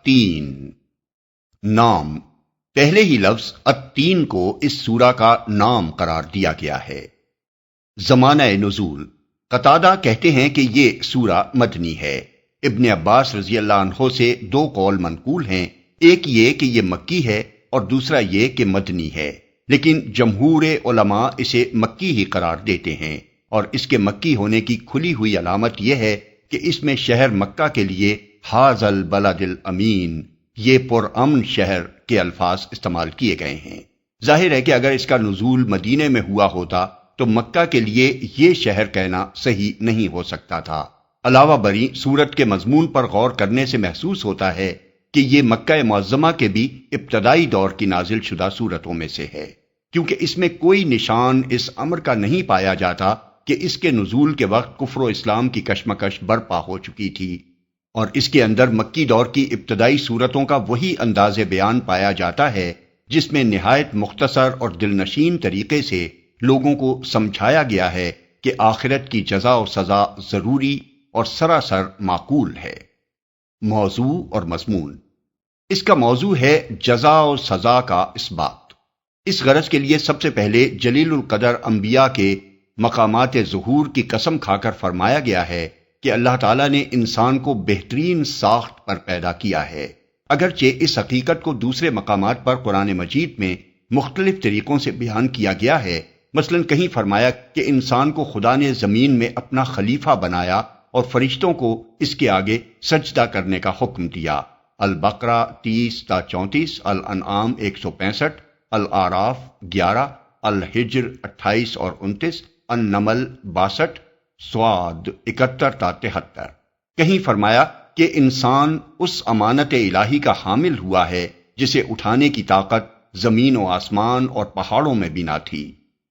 التین نام، پہلے ہی لفظ التین کو اس سورہ کا نام قرار دیا گیا ہے۔ زمانہ نزول، قتادہ کہتے ہیں کہ یہ سورہ مدنی ہے۔ ابن عباس رضی اللہ عنہ سے دو قول منقول ہیں، ایک یہ کہ یہ مکی ہے اور دوسرا یہ کہ مدنی ہے، لیکن جمہور علماء اسے مکی ہی قرار دیتے ہیں، اور اس کے مکی ہونے کی کھلی ہوئی علامت یہ ہے کہ اس میں شہر مکہ کے لیے ھذا البلد الامین، یہ پرامن شہر کے الفاظ استعمال کیے گئے ہیں۔ ظاہر ہے کہ اگر اس کا نزول مدینے میں ہوا ہوتا تو مکہ کے لیے یہ شہر کہنا صحیح نہیں ہو سکتا تھا۔ علاوہ بری سورت کے مضمون پر غور کرنے سے محسوس ہوتا ہے کہ یہ مکہ معظمہ کے بھی ابتدائی دور کی نازل شدہ سورتوں میں سے ہے، کیونکہ اس میں کوئی نشان اس امر کا نہیں پایا جاتا کہ اس کے نزول کے وقت کفر و اسلام کی کشمکش برپا ہو چکی تھی، اور اس کے اندر مکی دور کی ابتدائی سورتوں کا وہی انداز بیان پایا جاتا ہے جس میں نہایت مختصر اور دلنشین طریقے سے لوگوں کو سمجھایا گیا ہے کہ آخرت کی جزا و سزا ضروری اور سراسر معقول ہے۔ موضوع اور مضمون، اس کا موضوع ہے جزا و سزا کا اثبات۔ اس غرض کے لیے سب سے پہلے جلیل القدر انبیاء کے مقامات ظہور کی قسم کھا کر فرمایا گیا ہے کہ اللہ تعالیٰ نے انسان کو بہترین ساخت پر پیدا کیا ہے، اگرچہ اس حقیقت کو دوسرے مقامات پر قرآن مجید میں مختلف طریقوں سے بیان کیا گیا ہے۔ مثلا کہیں فرمایا کہ انسان کو خدا نے زمین میں اپنا خلیفہ بنایا اور فرشتوں کو اس کے آگے سجدہ کرنے کا حکم دیا۔ البقرہ 30 تا 34، الانعام 165، الاعراف 11، الحجر 28 اور 29، النمل 62، صاد 71 تا 73۔ کہیں فرمایا کہ انسان اس امانت الہی کا حامل ہوا ہے جسے اٹھانے کی طاقت زمین و آسمان اور پہاڑوں میں بھی نہ تھی۔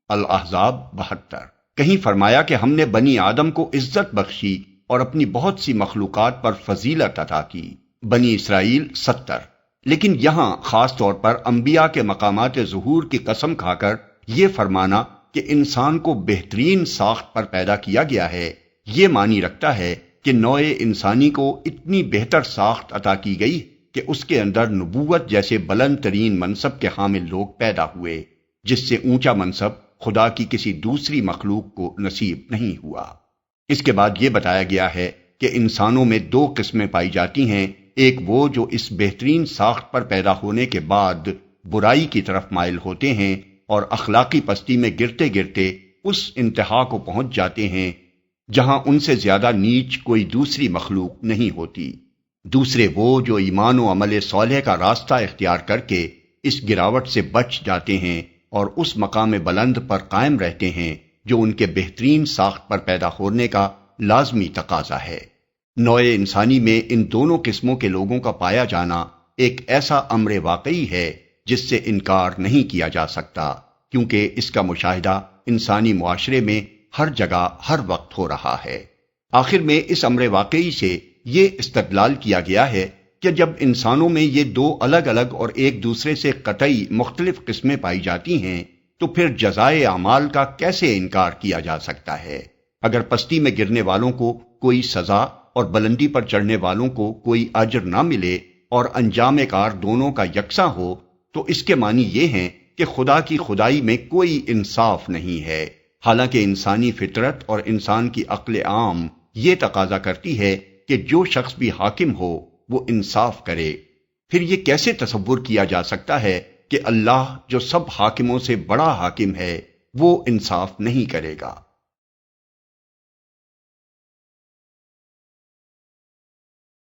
الاحزاب 72۔ کہیں فرمایا کہ ہم نے بنی آدم کو عزت بخشی اور اپنی بہت سی مخلوقات پر فضیلت عطا کی۔ بنی اسرائیل 70۔ لیکن یہاں خاص طور پر انبیاء کے مقامات ظہور کی قسم کھا کر یہ فرمانا کہ انسان کو بہترین ساخت پر پیدا کیا گیا ہے، یہ معنی رکھتا ہے کہ نوع انسانی کو اتنی بہتر ساخت عطا کی گئی کہ اس کے اندر نبوت جیسے بلند ترین منصب کے حامل لوگ پیدا ہوئے، جس سے اونچا منصب خدا کی کسی دوسری مخلوق کو نصیب نہیں ہوا۔ اس کے بعد یہ بتایا گیا ہے کہ انسانوں میں دو قسمیں پائی جاتی ہیں، ایک وہ جو اس بہترین ساخت پر پیدا ہونے کے بعد برائی کی طرف مائل ہوتے ہیں اور اخلاقی پستی میں گرتے گرتے اس انتہا کو پہنچ جاتے ہیں جہاں ان سے زیادہ نیچ کوئی دوسری مخلوق نہیں ہوتی۔ دوسرے وہ جو ایمان و عمل صالح کا راستہ اختیار کر کے اس گراوٹ سے بچ جاتے ہیں اور اس مقام بلند پر قائم رہتے ہیں جو ان کے بہترین ساخت پر پیدا ہونے کا لازمی تقاضا ہے۔ نوع انسانی میں ان دونوں قسموں کے لوگوں کا پایا جانا ایک ایسا امر واقعی ہے جس سے انکار نہیں کیا جا سکتا، کیونکہ اس کا مشاہدہ انسانی معاشرے میں ہر جگہ ہر وقت ہو رہا ہے۔ آخر میں اس امر واقعی سے یہ استدلال کیا گیا ہے کہ جب انسانوں میں یہ دو الگ الگ اور ایک دوسرے سے قطعی مختلف قسمیں پائی جاتی ہیں تو پھر جزائے اعمال کا کیسے انکار کیا جا سکتا ہے؟ اگر پستی میں گرنے والوں کو کوئی سزا اور بلندی پر چڑھنے والوں کو کوئی اجر نہ ملے اور انجام کار دونوں کا یکساں ہو تو اس کے معنی یہ ہیں کہ خدا کی خدائی میں کوئی انصاف نہیں ہے، حالانکہ انسانی فطرت اور انسان کی عقل عام یہ تقاضا کرتی ہے کہ جو شخص بھی حاکم ہو وہ انصاف کرے۔ پھر یہ کیسے تصور کیا جا سکتا ہے کہ اللہ جو سب حاکموں سے بڑا حاکم ہے وہ انصاف نہیں کرے گا؟